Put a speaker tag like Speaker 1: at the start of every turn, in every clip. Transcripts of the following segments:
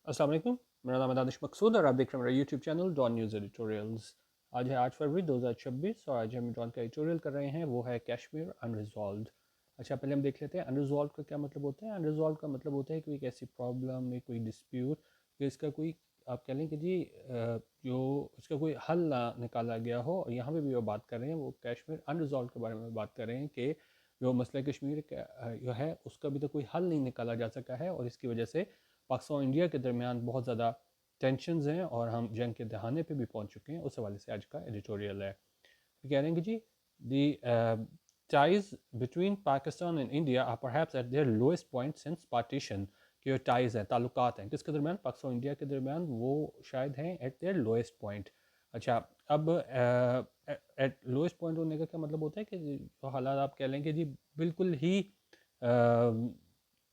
Speaker 1: अस्सलाम वालेकुम, मेरा नाम है दानिश मकसूद और आप देख रहे हैं मेरा YouTube channel Dawn news editorials. आज है 8 फरवरी 2026 और आज हम डॉन का एडिटोरियल कर रहे हैं, वो है कश्मीर अनरिजॉल्व्ड। अच्छा, पहले हम देख लेते हैं अनरिजॉल्व का क्या मतलब होता है। अनरिजॉल्व का मतलब होता है कि कोई ऐसी प्रॉब्लम में कोई डिस्प्यूट कि इसका कोई आप कह लें कि जी जो इसका कोई हल ना निकाला गया हो। और यहाँ पे भी वो बात कर रहे हैं, वो कश्मीर अनरिजॉल्व के बारे में बात कर रहे हैं कि जो मसला कश्मीर जो है उसका अभी तक कोई हल नहीं निकाला जा सका है और इसकी वजह से पाकिस्तान और इंडिया के दरमियान बहुत ज़्यादा टेंशन्स हैं और हम जंग के दहाने पे भी पहुंच चुके हैं। उस हवाले से आज का एडिटोरियल है। तो कह रहे हैं कि जी दी ties between Pakistan and India are perhaps at their lowest point since partition। कि जो टाइज हैं, ताल्लुकात हैं किसके दरमियान, पाकिस्तान और इंडिया के दरमियान, वो शायद हैं एट देयर लोएस्ट पॉइंट। अच्छा, अब एट लोएस्ट पॉइंट होने का क्या मतलब होता है कि जो हालात आप कह लें कि जी बिल्कुल ही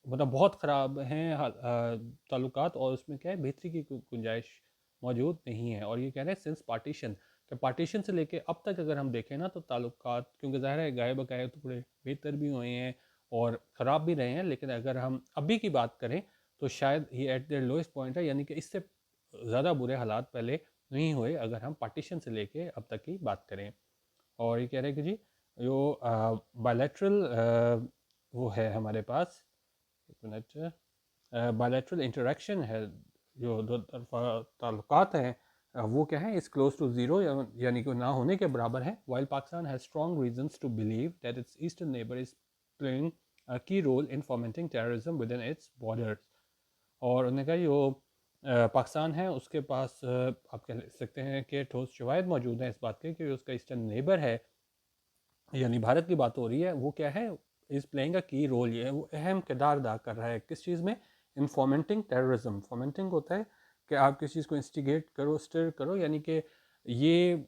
Speaker 1: मतलब बहुत ख़राब हैं ताल्लुकात, और उसमें क्या है बेहतरी की गुंजाइश मौजूद नहीं है। और ये कह रहे हैं सिंस पार्टीशन, कि पार्टीशन से लेके अब तक अगर हम देखें ना तो ताल्लुकात, क्योंकि ज़ाहिर है गाये बगाए टुकड़े बेहतर भी हुए हैं और ख़राब भी रहे हैं, लेकिन अगर हम अभी की बात करें तो शायद ये एट देयर लोएस्ट पॉइंट है, यानी कि इससे ज़्यादा बुरे हालात पहले नहीं हुए अगर हम पार्टीशन से लेके अब तक की बात करें। और ये कह रहे हैं कि जी जो बायलैटरल वो है हमारे पास, एक मिनट, बायलैटरल इंटरेक्शन है, जो दो तरफा ताल्लुकात हैं, वो क्या है, इस क्लोज टू ज़ीरो, यानी कि ना होने के बराबर है। While Pakistan has strong reasons to believe that its eastern neighbour is playing a key role in fomenting terrorism within its borders. और उन्होंने कहा जो पाकिस्तान है उसके पास आप कह सकते हैं कि ठोस शवाहिद मौजूद हैं इस बात के कि उसका ईस्टर्न नेबर है, यानी भारत की बात हो रही है, वो क्या है, इस प्लेइंग का की रोल, ये है वो अहम किरदार अदा कर रहा है किस चीज़ में, इन फॉमेंटिंग टेररिज्म। फॉमेंटिंग होता है कि आप किसी चीज़ को इंस्टिगेट करो, स्टिर करो, यानी कि ये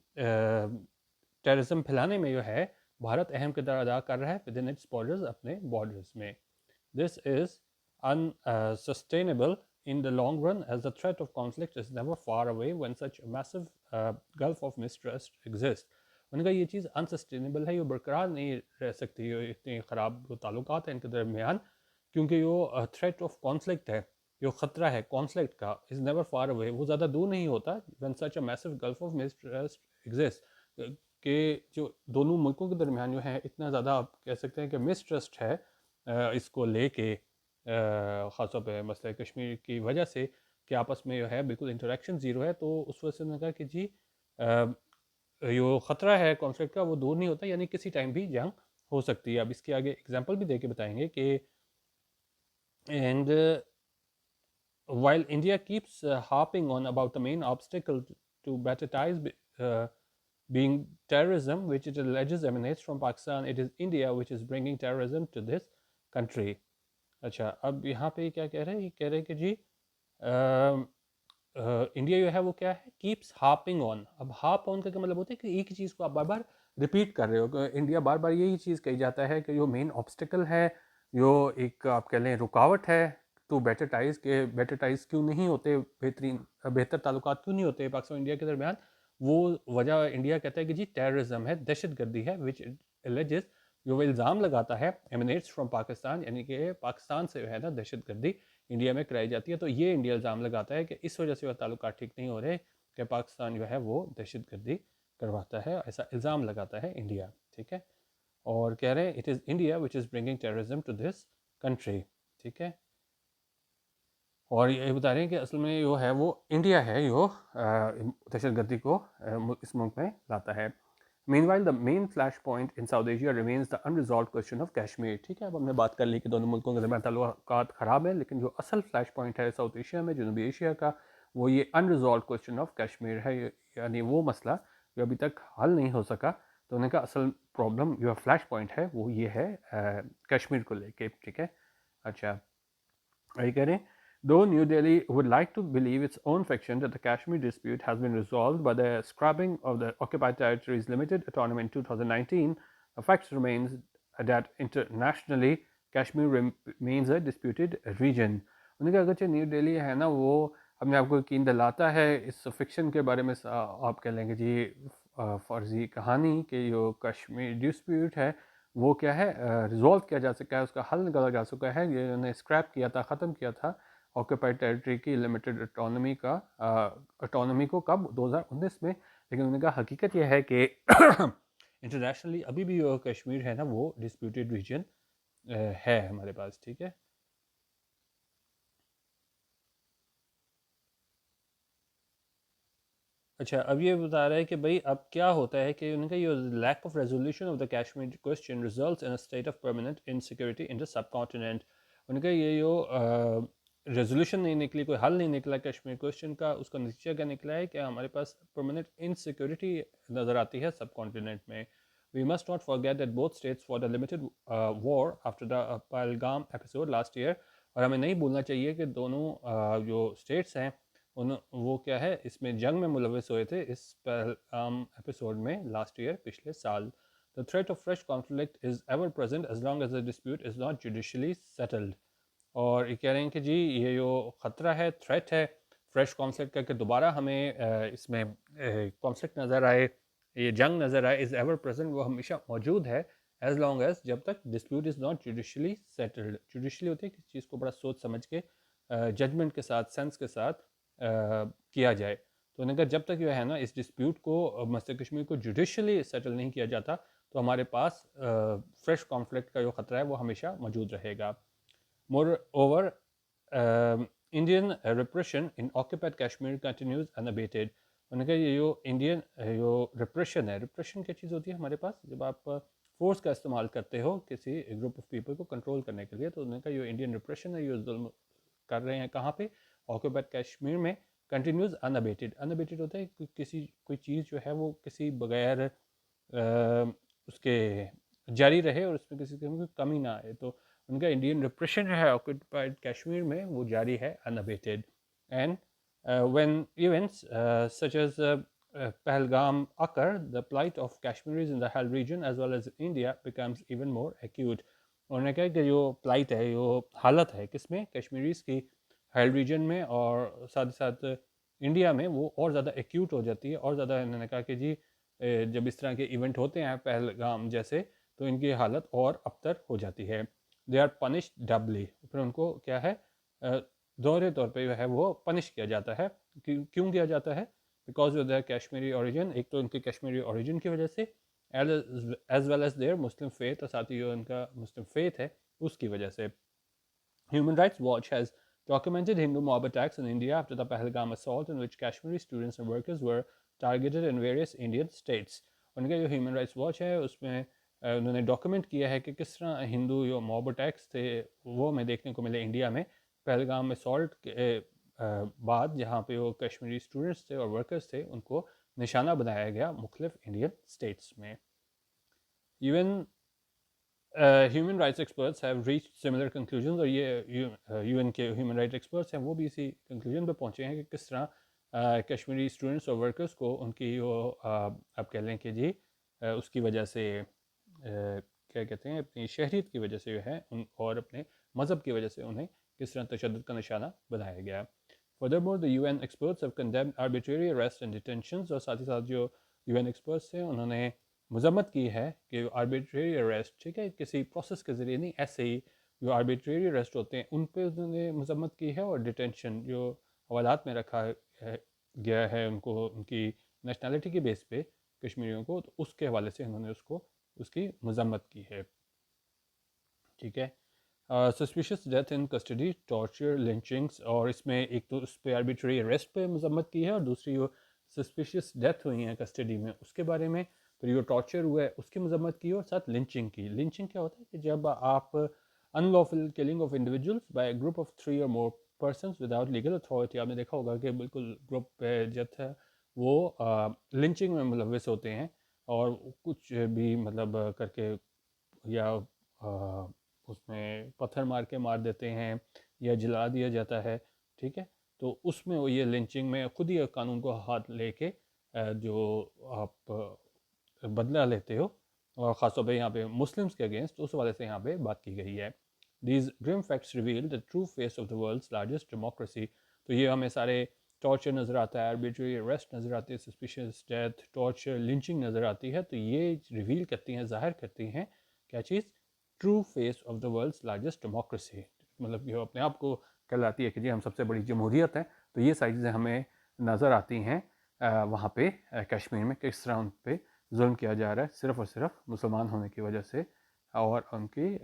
Speaker 1: टेररिज्म फैलाने में जो है भारत अहम किरदार अदा कर रहा है विद इन इट्स बॉर्डर्स, अपने बॉर्डर्स में। This is unsustainable in the long run as the threat of conflict is never far away when such a massive gulf of mistrust exists। उनका ये चीज़ अनसस्टेनेबल है, ये बरकरार नहीं रह सकती, ये इतने ख़राब ताल्लुकात हैं इनके दरमियान, क्योंकि जो थ्रेट ऑफ कॉन्फ्लिक्ट है, जो ख़तरा है कॉन्फ्लिक्ट का, इज़ नेवर फार अवे, वो ज़्यादा दूर नहीं होता। When such a massive gulf of mistrust exist, कि जो दोनों मुल्कों के दरमियान जो है इतना ज़्यादा आप कह सकते हैं कि मिसट्रस्ट है इसको लेके, ख़ासतौर पे मसला कश्मीर की वजह से कि आपस में जो है बिल्कुल इंटरेक्शन ज़ीरो है। तो उस वजह से उन्होंने कहा कि जी जो ख़तरा है कॉन्फ्लिक्ट का वो दूर नहीं होता, यानी किसी टाइम भी जंग हो सकती है। अब इसके आगे एग्जांपल भी दे के बताएंगे कि and while India keeps harping on about the main obstacle to better ties being terrorism, which it alleges emanates from Pakistan, it is India which is bringing terrorism to this country। अच्छा, अब यहाँ पे क्या कह रहे हैं, ये कह रहे हैं कि जी इंडिया जो है वो क्या है, कीप्स हार्पिंग ऑन। अब हार्प ऑन का क्या मतलब होता है कि एक ही चीज़ को आप बार बार रिपीट कर रहे हो। इंडिया बार बार यही चीज़ कही जाता है कि जो मेन ऑब्स्टिकल है, जो एक आप कह लें रुकावट है तो बेटर टाइज के, बेटर टाइज क्यों नहीं होते, बेहतर ताल्लुकात क्यों नहीं होते पाकिस्तान और इंडिया के दरमियान, वो वजह इंडिया कहता है कि जी टेररिज्म है, दहशत गर्दी है, विच एलिजेस, जो वो इल्ज़ाम लगाता है, एमिनेट्स फ्रॉम पाकिस्तान, यानी कि पाकिस्तान से जो है ना दहशत गर्दी इंडिया में कराई जाती है। तो ये इंडिया इल्ज़ाम लगाता है कि इस वजह से वो ताल्लुकात ठीक नहीं हो रहे, कि पाकिस्तान जो है वो दहशत गर्दी करवाता है, ऐसा इल्ज़ाम लगाता है इंडिया। ठीक है, और कह रहे हैं it is India which is bringing terrorism to this country. ठीक है, और ये बता रहे हैं कि असल में जो है वो इंडिया है जो दहशत गर्दी को इस मुल्क में लाता है। Meanwhile, the main flashpoint in South Asia remains the unresolved question of Kashmir। ठीक है, अब हमने बात कर ली कि दोनों मुल्कों के दरमियान ताल्लुकात ख़राब है, लेकिन जो असल फ्लैश पॉइंट है साउथ एशिया में, जनूबी एशिया का, वो ये अनरिजॉल्व क्वेश्चन ऑफ कश्मीर है, यानी वो मसला जो अभी तक हल नहीं हो सका। तो उन्होंने कहा असल प्रॉब्लम जो फ्लैश पॉइंट है वो ये है कश्मीर को लेके। ठीक है, अच्छा, वही कह रहे हैं, though New Delhi would like to believe its own fiction that the Kashmir dispute has been resolved by the scrapping of the occupied territories limited autonomy in 2019, the fact remains that internationally Kashmir remains a disputed region। उन्होंने कहा अगरचे new Delhi है ना वो अपने आप को यकीन दिलाता है इस फिक्शन के बारे में, आप कह लेंगे जी फर्जी कहानी कि जो कश्मीर डिस्प्यूट है वो क्या है रिजॉल्व किया जा सका है, उसका हल निकाला जा सका है, ये उन्होंने स्क्रैप किया था, ख़त्म किया था, آکوپائڈ ٹیریٹری کی لمیٹڈ اٹانومی کو کب 2019 میں. لیکن انہوں نے کہا حقیقت یہ ہے کہ انٹرنیشنلی ابھی بھی جو کشمیر ہے نا وہ ڈسپیوٹیڈ ریجن ہے ہمارے پاس. ٹھیک ہے. اچھا اب یہ بتا رہا ہے کہ بھائی اب کیا ہوتا ہے کہ ان کا یہ lack of resolution of the Kashmir question results in state of permanent insecurity in the subcontinent. ان کا یہ جو ریزولوشن نہیں نکلی, کوئی حل نہیں نکلا کشمیر کوسچن کا, اس کا نتیجہ کیا نکلا ہے کہ ہمارے پاس پرماننٹ انسیکیورٹی نظر آتی ہے سب کانٹیننٹ میں. We must not forget that both states fought a limited war after the Pahalgam episode last year. اور ہمیں نہیں بھولنا چاہیے کہ دونوں جو اسٹیٹس ہیں وہ کیا ہے اس میں جنگ میں ملوث ہوئے تھے اس پہلگام ایپیسوڈ میں لاسٹ ایئر, پچھلے سال. The threat of fresh conflict is ever present as long as the dispute is not judicially settled. اور یہ کہہ رہے ہیں کہ جی یہ جو خطرہ ہے, تھریٹ ہے فریش کانفلکٹ کا, کہ دوبارہ ہمیں اس میں کانفلکٹ نظر آئے, یہ جنگ نظر آئے, از ایور پریزنٹ, وہ ہمیشہ موجود ہے ایز لانگ ایز جب تک dispute is not judiciously settled. Judiciously ہوتی ہے کسی چیز کو بڑا سوچ سمجھ کے ججمنٹ کے ساتھ, سینس کے ساتھ کیا جائے. تو انہوں نے کہا جب تک جو ہے نا اس ڈسپیوٹ کو مسئلہ کشمیر کو جوڈیشلی سیٹل نہیں کیا جاتا تو ہمارے پاس فریش کانفلکٹ کا جو خطرہ ہے وہ ہمیشہ موجود رہے گا. Moreover, Indian repression in occupied Kashmir continues unabated. انہوں نے کہا یہ جو انڈین جو ریپریشن ہے, ریپریشن کیا چیز ہوتی ہے ہمارے پاس جب آپ فورس کا استعمال کرتے ہو کسی گروپ آف پیپل کو کنٹرول کرنے کے لیے, تو انہوں نے کہا یہ انڈین ریپریشن ہے, یہ ظلم کر رہے ہیں کہاں پہ, آکوپائڈ کشمیر میں, کنٹینیوز انابیٹیڈ. انابیٹیڈ ہوتا ہے کوئی چیز جو ہے وہ کسی بغیر اس کے جاری رہے اور اس میں کسی قسم کی کمی نہ آئے. تو ان کا انڈین ریپریشن جو ہے آکوپائڈ کشمیر میں وہ جاری ہے unabated. And when events such as Pahalgam occur, the plight of Kashmiris in the Hell region as well as India becomes even more acute. انہوں نے کہا کہ جو پلائٹ ہے, جو حالت ہے کس میں, کشمیریز کی ہیل ریجن میں اور ساتھ ساتھ انڈیا میں, وہ اور زیادہ ایکیوٹ ہو جاتی ہے, اور زیادہ. انہوں نے کہا کہ جی جب اس طرح کے ایونٹ ہوتے ہیں پہلگام جیسے, تو ان کی حالت اور ابتر ہو جاتی ہے. دے آر پنشڈ ڈبلی, پھر ان کو کیا ہے دوہرے طور پہ جو ہے وہ پنش کیا جاتا ہے. کیوں کیا جاتا ہے؟ Because of their Kashmiri origin, ایک تو ان کی کشمیری اوریجن کی وجہ سے, as well as their Muslim faith, اور ساتھ ہی جو ان کا مسلم فیتھ ہے اس کی وجہ سے. Human Rights Watch has documented Hindu mob attacks in India after the Pahalgam assault in which Kashmiri students and workers were targeted in various Indian states. ان کا جو ہیومن رائٹس واچ ہے اس میں انہوں نے ڈاکومنٹ کیا ہے کہ کس طرح ہندو جو موب اٹیکس تھے وہ ہمیں دیکھنے کو ملے انڈیا میں پہلگام اسالٹ کے بعد, جہاں پہ وہ کشمیری اسٹوڈنٹس تھے اور ورکرز تھے ان کو نشانہ بنایا گیا مختلف انڈین اسٹیٹس میں. Even human rights experts have reach similar conclusions, اور یہ یو این کے ہیومن رائٹ ایکسپرٹس ہیں وہ بھی اسی کنکلوژن پہ پہنچے ہیں کہ کس طرح کشمیری اسٹوڈنٹس اور ورکرز کو ان کی جو آپ کہہ لیں کہ جی اس کی وجہ سے کیا کہتے ہیں اپنی شہریت کی وجہ سے جو ہے اور اپنے مذہب کی وجہ سے انہیں کس طرح تشدد کا نشانہ بنایا گیا. Furthermore, the UN experts have condemned arbitrary arrest and detentions, اور ساتھ ہی ساتھ جو UN experts ہیں انہوں نے مذمت کی ہے کہ آربیٹریری اریسٹ, ٹھیک ہے, کسی پروسیس کے ذریعے نہیں, ایسے ہی جو آربیٹریری اریسٹ ہوتے ہیں ان پہ انہوں نے مذمت کی ہے, اور ڈیٹینشن جو حوالات میں رکھا گیا ہے ان کو ان کی نیشنلٹی کے بیس پہ کشمیریوں کو, تو اس کے حوالے سے انہوں نے اس کی مذمت کی ہے. ٹھیک ہے. Suspicious death in custody, torture, لنچنگس, اور اس میں ایک تو اس پہ آربیٹری اریسٹ پہ مذمت کی ہے, اور دوسری وہ سسپیشس ڈیتھ ہوئی ہیں کسٹڈی میں اس کے بارے میں, پھر جو ٹارچر ہوا ہے اس کی مذمت کی, اور ساتھ لنچنگ کی. لنچنگ کیا ہوتا ہے کہ جب آپ unlawful killing of individuals by a group of 3 or more persons without legal authority. آپ نے دیکھا ہوگا کہ بالکل گروپ پہ جت ہے وہ لنچنگ میں ملوث ہوتے ہیں, اور کچھ بھی مطلب کر کے, یا اس میں پتھر مار کے مار دیتے ہیں یا جلا دیا جاتا ہے. ٹھیک ہے, تو اس میں وہ یہ لنچنگ میں خود ہی قانون کو ہاتھ لے کے جو آپ بدلہ لیتے ہو, اور خاص طور پہ یہاں پہ مسلمس کے اگینسٹ, اس والے سے یہاں پہ بات کی گئی ہے. These grim facts reveal the true face of the world's largest democracy. تو یہ ہمیں سارے ٹارچر نظر آتا ہے, آربیٹری اریسٹ نظر آتی ہے, سسپیشس ڈیتھ, ٹارچر, لنچنگ نظر آتی ہے, تو یہ ریویل کرتی ہیں, ظاہر کرتی ہیں کیا چیز, true face of the world's largest democracy. مطلب یہ اپنے آپ کو कहलाती है कि जी हम सबसे बड़ी जमहूरियत हैं, तो ये सारी चीज़ें हमें नज़र आती हैं वहाँ पे कश्मीर में किस तरह उन पे जुल्म किया जा रहा है सिर्फ़ और सिर्फ मुसलमान होने की वजह से और उनकी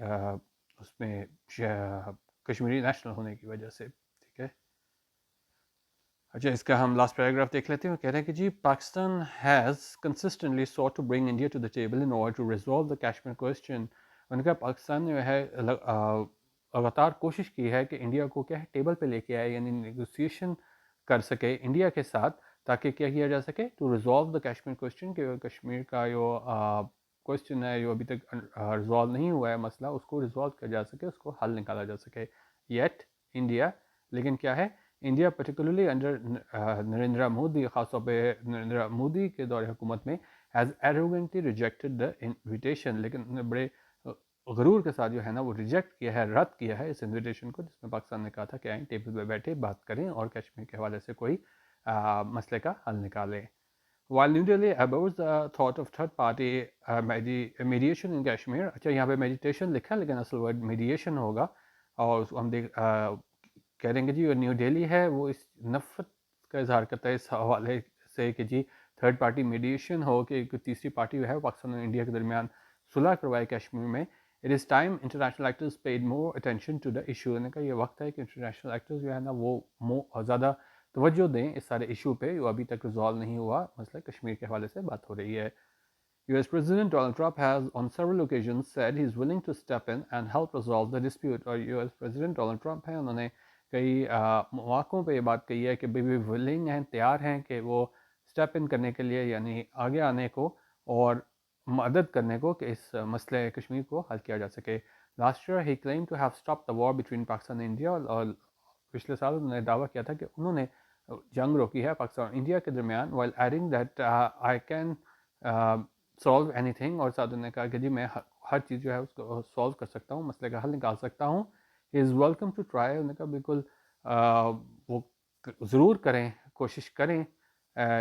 Speaker 1: उसमें कश्मीरी नेशनल होने की वजह से, ठीक है। अच्छा, इसका हम लास्ट पैराग्राफ देख लेते हैं। कह रहे हैं कि जी Pakistan has consistently sought to bring India to the table in order to resolve the Kashmir question. उनका पाकिस्तान ने है लगातार कोशिश की है कि इंडिया को क्या है टेबल पे लेके आए, यानी नेगोशिएशन कर सके इंडिया के साथ, ताकि क्या किया जा सके to resolve the Kashmir question, कि कश्मीर का जो क्वेश्चन है जो अभी तक रिजॉल्व नहीं हुआ है मसला, उसको रिजॉल्व किया जा सके, उसको हल निकाला जा सके। येट इंडिया, लेकिन क्या है India particularly under Narendra Modi, ख़ासतौर पे नरेंद्र मोदी के दौरे हुकूमत में has arrogantly rejected the invitation, लेकिन बड़े गरूर के साथ जो है ना वो रिजेक्ट किया है, रद्द किया है इस इन्विटेशन को, जिसमें पाकिस्तान ने कहा था कि आएँ टेबल पे बैठे बात करें और कश्मीर के हवाले से कोई मसले का हल निकालें। While New Delhi abhors the thought of third party mediation in Kashmir, अच्छा यहाँ पे meditation लिखा है लेकिन असल वर्ड mediation होगा, और हम कह रहे हैं कि जी जो न्यू दिल्ली है वो इस नफ़रत का इजहार करता है इस हवाले से कि जी थर्ड पार्टी मीडिएशन हो, कि एक तीसरी पार्टी जो है पाकिस्तान और इंडिया के दरमियान सुलह करवाए कश्मीर में। It is time international actors paid more attention to the issue, ने का ये वक्त है कि इंटरनेशनल एक्टर्स जो है ना वो ज़्यादा तवज्जो दें इस सारे इशू पे जो अभी तक रिजॉल्व नहीं हुआ, मसला कश्मीर के हवाले से बात हो रही है। US President Donald Trump has on several occasions said he is willing to step in and help resolve the dispute, और US President Donald Trump हैं, उन्होंने कई मौक़ों पे ये बात कही है कि भी विलिंग हैं, तैयार हैं कि वो स्टेप इन करने के लिए, यानी आगे आने को और मदद करने को कि इस मसले कश्मीर को हल किया जा सके। Last year he claim to have stop the war between Pakistan and India, और पिछले साल उन्होंने दावा किया था कि उन्होंने जंग रोकी है पाकिस्तान और इंडिया के दरमियान, while adding that I can solve anything, और साथ उन्होंने कहा कि जी मैं हर चीज़ जो है उसको सॉल्व कर सकता हूँ, मसले का हल निकाल सकता हूँ। He is welcome to try, उन्होंने कहा बिल्कुल वो ज़रूर करें, कोशिश करें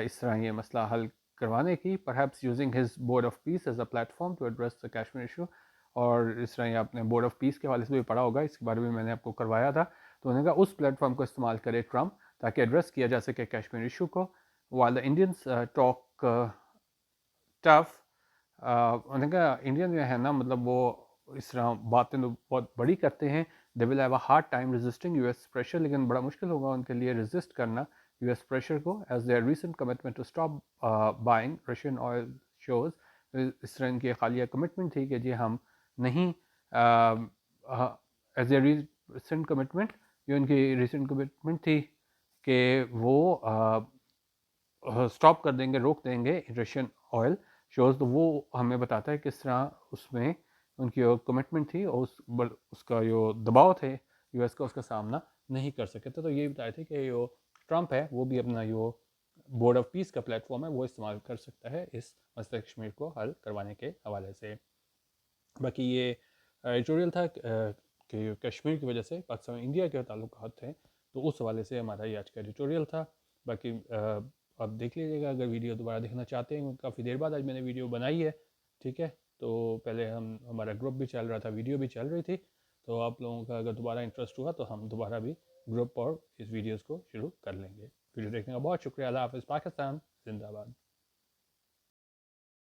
Speaker 1: इस तरह ये मसला हल करवाने की, perhaps using his board of peace as a platform to address the Kashmir issue. और इस तरह ये आपने बोर्ड ऑफ पीस के हवाले से भी पढ़ा होगा, इसके बारे में मैंने आपको करवाया था, तो उन्होंने कहा उस प्लेटफॉर्म को इस्तेमाल करे ट्रम्प, ताकि एड्रेस किया जा सके कश्मीर इशू को। While the Indians talk tough, उन्होंने कहा इंडियन जो है ना मतलब वो इस तरह बातें तो बहुत बड़ी करते हैं, they will have a hard time resisting US pressure, लेकिन बड़ा मुश्किल होगा उनके लिए रेजिस्ट करना यूएस प्रेशर को, as their recent commitment to stop buying Russian oil shows. इस तरह इनकी हालिया कमिटमेंट थी कि जी हम नहीं, एज ए रीसेंट कमिटमेंट, जो इनकी रिसेंट कमिटमेंट थी कि वो स्टॉप कर देंगे, रोक देंगे रशियन ऑयल शोज़, तो वो हमें बताता है किस तरह उसमें उनकी जो कमिटमेंट थी और उसका जो दबाव थे यूएस का, उसका सामना नहीं कर सके थे। तो ये बताए थे कि जो ट्रंप है वो भी अपना जो बोर्ड ऑफ पीस का प्लेटफॉर्म है वो इस्तेमाल कर सकता है इस मसला कश्मीर को हल करवाने के हवाले से। बाकी ये एडिटोरियल था कि कश्मीर की वजह से पाकिस्तान और इंडिया के ताल्लुकात थे, तो उस हवाले से हमारा ये आज का एडिटोरियल था। बाकी आप देख लीजिएगा अगर वीडियो दोबारा देखना चाहते हैं, काफ़ी देर बाद आज मैंने वीडियो बनाई है, ठीक है। तो पहले हमारा ग्रुप भी चल रहा था, वीडियो भी चल रही थी, तो आप लोगों का अगर दोबारा इंटरेस्ट हुआ तो हम दोबारा भी ग्रुप और इस वीडियोज़ को शुरू कर लेंगे। वीडियो देखने का बहुत शुक्रिया। अल्लाह हाफ़िज़। पाकिस्तान जिंदाबाद।